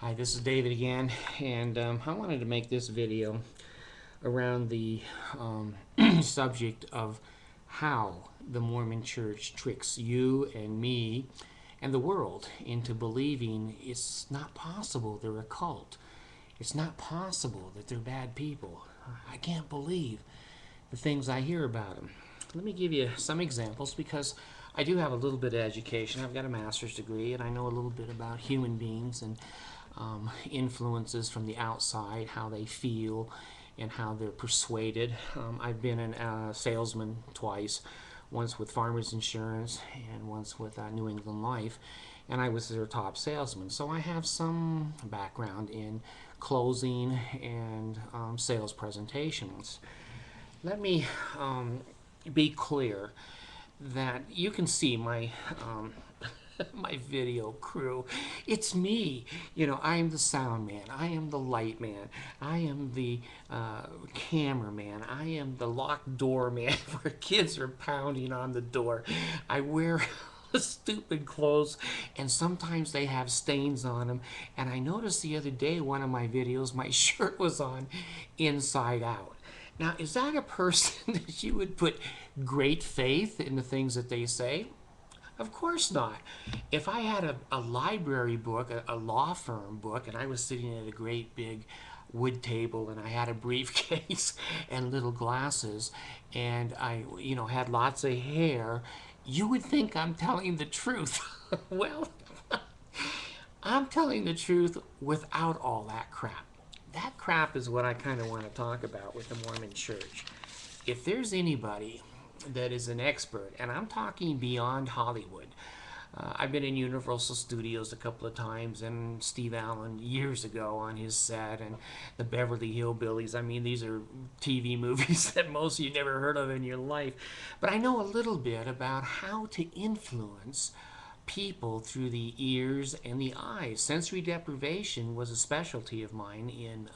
Hi, this is David again, and I wanted to make this video around the subject of how the Mormon Church tricks you and me and the world into believing it's not possible they're a cult. It's not possible that they're bad people. I can't believe the things I hear about them. Let me give you some examples because I do have a little bit of education. I've got a master's degree and I know a little bit about human beings and influences from the outside, how they feel and how they're persuaded. I've been a salesman twice, once with Farmers Insurance and once with New England Life, and I was their top salesman. So I have some background in closing and sales presentations. Let me be clear that you can see my my video crew. It's me. I am the sound man. I am the light man. I am the cameraman. I am the locked door man where kids are pounding on the door. I wear stupid clothes and sometimes they have stains on them. And I noticed the other day, one of my videos, my shirt was on inside out. Now, is that a person that you would put great faith in the things that they say? Of course not. If I had a library book, a law firm book, and I was sitting at a great big wood table and I had a briefcase and little glasses and I, had lots of hair, you would think I'm telling the truth. Well, I'm telling the truth without all that crap. That crap is what I kind of want to talk about with the Mormon Church. If there's anybody that is an expert, and I'm talking beyond Hollywood. I've been in Universal Studios a couple of times, and Steve Allen years ago on his set, and the Beverly Hillbillies. I mean, these are TV movies that most of you never heard of in your life. But I know a little bit about how to influence people through the ears and the eyes. Sensory deprivation was a specialty of mine in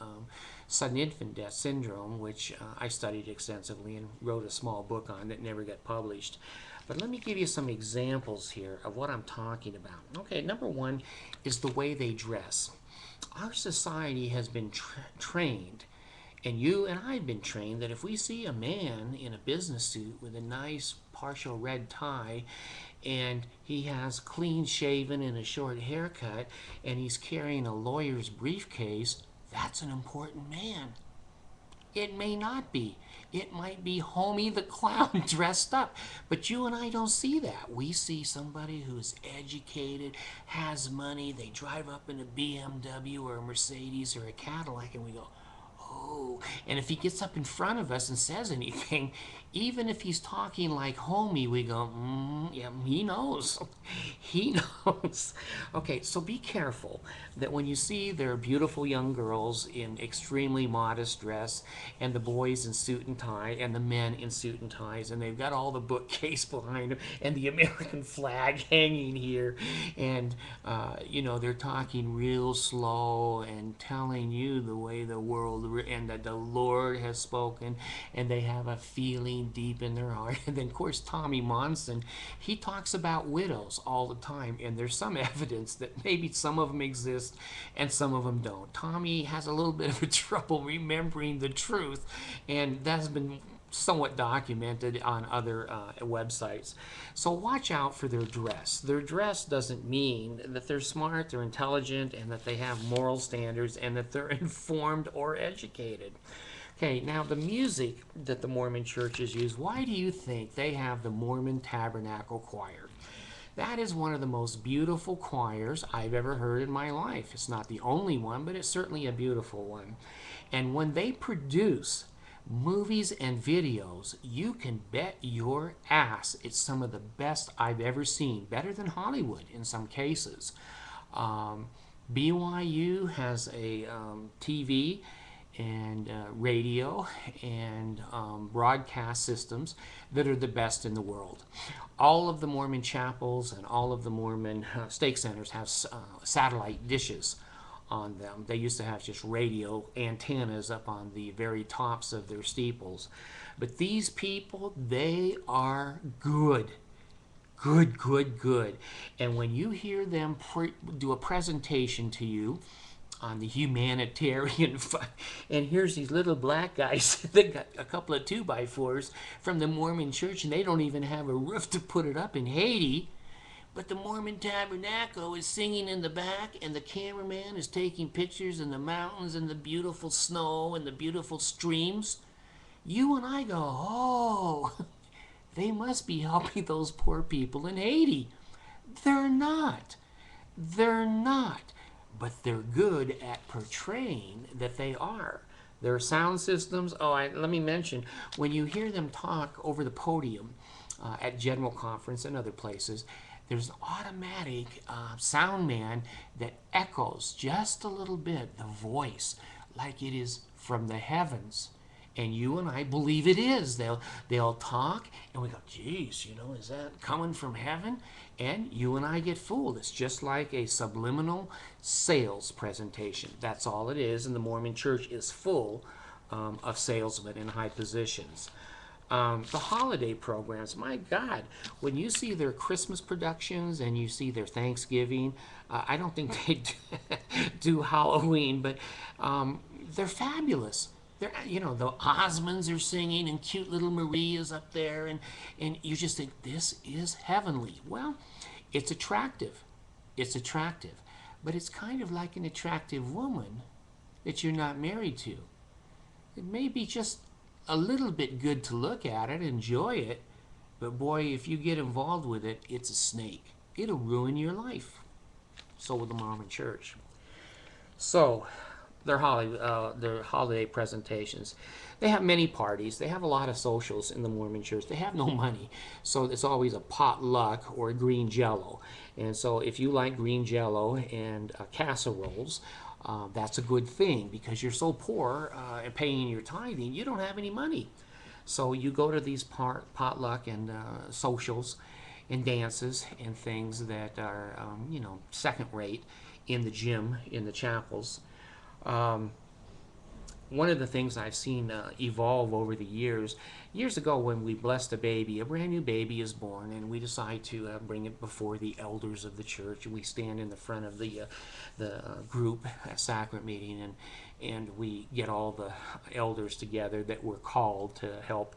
sudden infant death syndrome, which I studied extensively and wrote a small book on that never got published. But let me give you some examples here of what I'm talking about. Okay, number one is the way they dress. Our society has been trained, and you and I have been trained, that if we see a man in a business suit with a nice partial red tie and he has clean shaven and a short haircut and he's carrying a lawyer's briefcase, that's an important man. It may not be. It might be Homie the Clown dressed up. But you and I don't see that. We see somebody who's educated, has money, they drive up in a BMW or a Mercedes or a Cadillac, and we go, oh. And if he gets up in front of us and says anything, even if he's talking like Homie, we go, yeah, he knows. He knows. Okay, so be careful that when you see their beautiful young girls in extremely modest dress, and the boys in suit and tie, and the men in suit and ties, and they've got all the bookcase behind them, and the American flag hanging here, and, they're talking real slow and telling you the way the world and that the Lord has spoken, and they have a feeling deep in their heart. And then, of course, Tommy Monson, he talks about widows all the time, and there's some evidence that maybe some of them exist and some of them don't. Tommy has a little bit of a trouble remembering the truth, and that's been somewhat documented on other websites. So watch out for their dress. Their dress doesn't mean that they're smart, they're intelligent, and that they have moral standards, and that they're informed or educated. Okay, now the music that the Mormon churches use, why do you think they have the Mormon Tabernacle Choir? That is one of the most beautiful choirs I've ever heard in my life. It's not the only one, but it's certainly a beautiful one. And when they produce movies and videos, you can bet your ass it's some of the best I've ever seen. Better than Hollywood in some cases. BYU has a TV and radio and broadcast systems that are the best in the world. All of the Mormon chapels and all of the Mormon stake centers have satellite dishes on them. They used to have just radio antennas up on the very tops of their steeples. But these people, they are good. Good, good, good. And when you hear them do a presentation to you, on the humanitarian and here's these little black guys that got a couple of 2x4s from the Mormon church, and they don't even have a roof to put it up in Haiti. But the Mormon Tabernacle is singing in the back, and the cameraman is taking pictures in the mountains and the beautiful snow and the beautiful streams. You and I go, oh, they must be helping those poor people in Haiti. They're not. They're not. But they're good at portraying that they are. Their sound systems, let me mention, when you hear them talk over the podium at General Conference and other places, there's an automatic sound man that echoes just a little bit the voice like it is from the heavens. And you and I believe it is. They'll talk, and we go, geez, is that coming from heaven? And you and I get fooled. It's just like a subliminal sales presentation. That's all it is, and the Mormon church is full of salesmen in high positions. The holiday programs, my God, when you see their Christmas productions and you see their Thanksgiving, I don't think they do Halloween, but they're fabulous. The Osmonds are singing, and cute little Marie is up there, and you just think, this is heavenly. Well, it's attractive. It's attractive. But it's kind of like an attractive woman that you're not married to. It may be just a little bit good to look at it, enjoy it, but boy, if you get involved with it, it's a snake. It'll ruin your life. So will the Mormon church. So, their holiday presentations. They have many parties. They have a lot of socials in the Mormon church. They have no money, so it's always a potluck or a green jello. And so if you like green jello and casseroles, that's a good thing, because you're so poor and paying your tithing, you don't have any money. So you go to these potluck and socials and dances and things that are, second rate in the gym, in the chapels. One of the things I've seen evolve over the years ago, when we blessed a baby, a brand new baby is born, and we decide to bring it before the elders of the church. We stand in the front of the group at sacrament meeting, and we get all the elders together that were called to help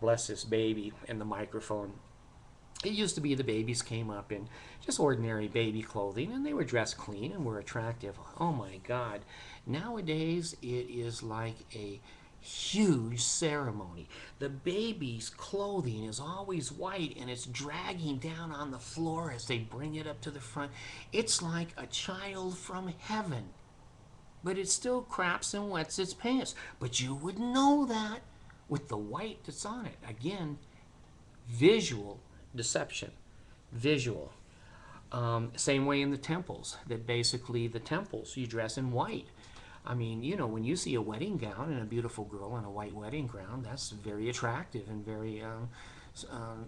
bless this baby, and the microphone. It used to be the babies came up in just ordinary baby clothing, and they were dressed clean and were attractive. Oh my God. Nowadays, it is like a huge ceremony. The baby's clothing is always white, and it's dragging down on the floor as they bring it up to the front. It's like a child from heaven. But it still craps and wets its pants. But you would know that with the white that's on it. Again, visual deception. Visual. Same way in the temples, that basically the temples, you dress in white. I mean, when you see a wedding gown and a beautiful girl in a white wedding gown, that's very attractive and very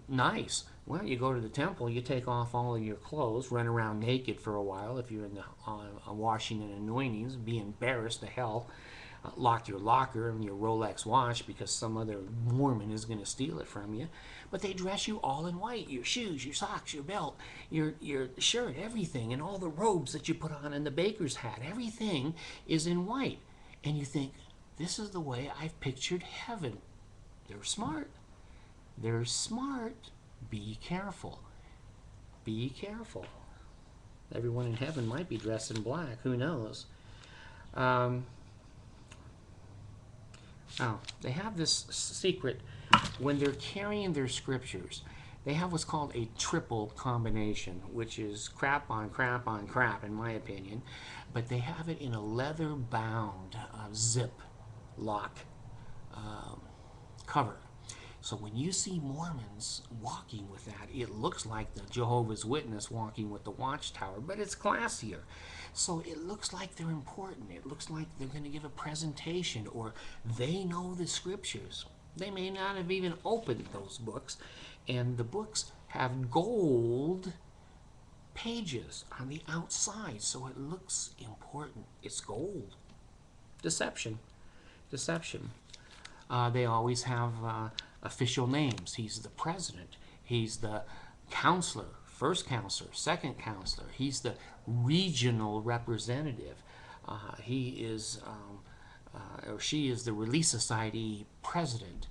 nice. Well, you go to the temple, you take off all of your clothes, run around naked for a while if you're in the washing and anointings, be embarrassed to hell, lock your locker and your Rolex watch because some other Mormon is going to steal it from you. But they dress you all in white, your shoes, your socks, your belt, your shirt, everything, and all the robes that you put on, and the baker's hat, everything is in white. And you think, this is the way I've pictured heaven. They're smart. They're smart. Be careful. Be careful. Everyone in heaven might be dressed in black. Who knows? They have this secret. When they're carrying their scriptures, they have what's called a triple combination, which is crap on crap on crap, in my opinion. But they have it in a leather-bound zip lock cover. So when you see Mormons walking with that, it looks like the Jehovah's Witness walking with the watchtower, but it's classier. So it looks like they're important. It looks like they're going to give a presentation, or they know the scriptures. They may not have even opened those books, and the books have gold pages on the outside, so it looks important. It's gold. Deception. Deception. They always have official names. He's the president. He's the counselor, first counselor, second counselor. He's the regional representative. He is, or she is the Relief Society president.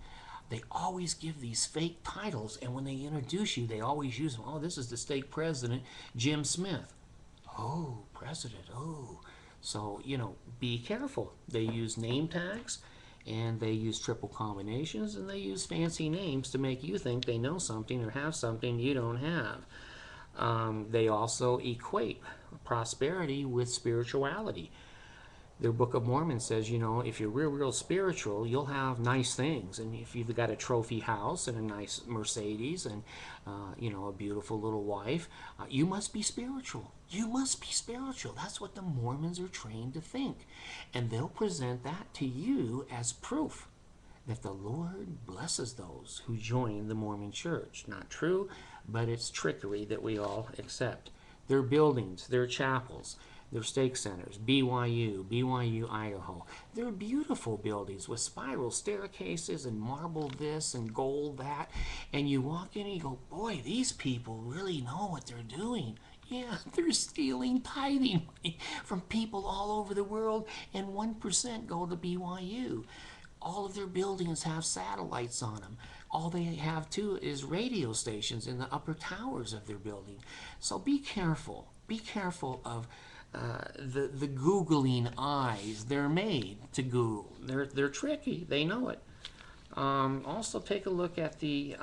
They always give these fake titles, and when they introduce you, they always use them. Oh, this is the stake president, Jim Smith. Oh, president, oh. So, be careful. They use name tags, and they use triple combinations, and they use fancy names to make you think they know something or have something you don't have. They also equate prosperity with spirituality. Their Book of Mormon says, if you're real spiritual, you'll have nice things. And if you've got a trophy house and a nice Mercedes and, a beautiful little wife, you must be spiritual. You must be spiritual. That's what the Mormons are trained to think. And they'll present that to you as proof that the Lord blesses those who join the Mormon church. Not true, but it's trickery that we all accept. Their buildings, their chapels, their stake centers, BYU, Idaho. They're beautiful buildings with spiral staircases and marble this and gold that. And you walk in and you go, boy, these people really know what they're doing. Yeah, they're stealing tithing money from people all over the world, and 1% go to BYU. All of their buildings have satellites on them. All they have, too, is radio stations in the upper towers of their building. So be careful. Be careful of the Googling eyes. They're made to Google. They're tricky. They know it. Also, take a look at the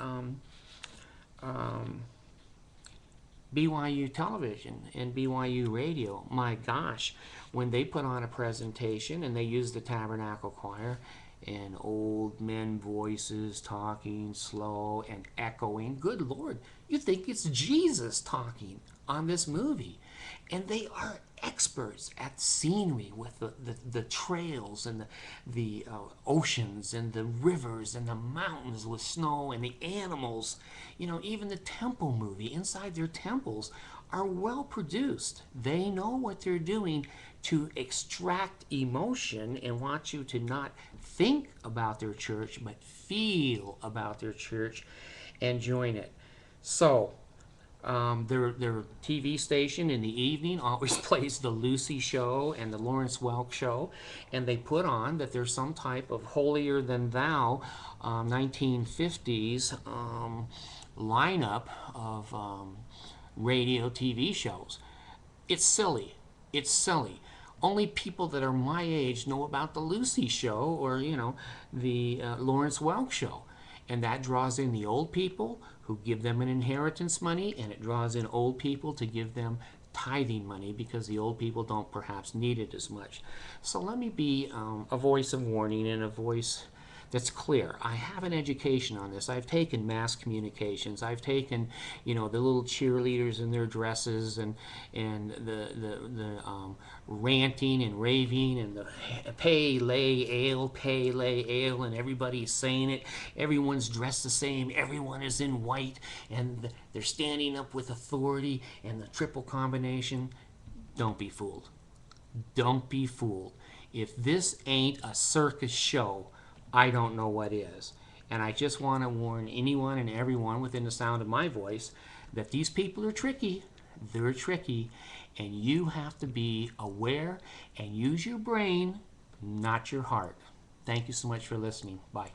BYU television and BYU radio. My gosh, when they put on a presentation and they use the Tabernacle Choir and old men voices talking slow and echoing, good Lord, you think it's Jesus talking on this movie. And they are experts at scenery with the trails and the oceans and the rivers and the mountains with snow and the animals. Even the temple movie, inside their temples, are well produced. They know what they're doing to extract emotion and want you to not think about their church, but feel about their church and join it. So, their TV station in the evening always plays the Lucy Show and the Lawrence Welk Show, and they put on that there's some type of holier than thou 1950s lineup of radio TV shows. It's silly. It's silly. Only people that are my age know about the Lucy Show or, the Lawrence Welk Show. And that draws in the old people who give them an inheritance money, and it draws in old people to give them tithing money because the old people don't perhaps need it as much. So let me be a voice of warning and a voice that's clear. I have an education on this. I've taken mass communications. I've taken, the little cheerleaders in their dresses and the ranting and raving and the pay, lay, ale, and everybody's saying it. Everyone's dressed the same. Everyone is in white, and they're standing up with authority and the triple combination. Don't be fooled. Don't be fooled. If this ain't a circus show, I don't know what is. And I just want to warn anyone and everyone within the sound of my voice that these people are tricky. They're tricky. And you have to be aware and use your brain, not your heart. Thank you so much for listening. Bye.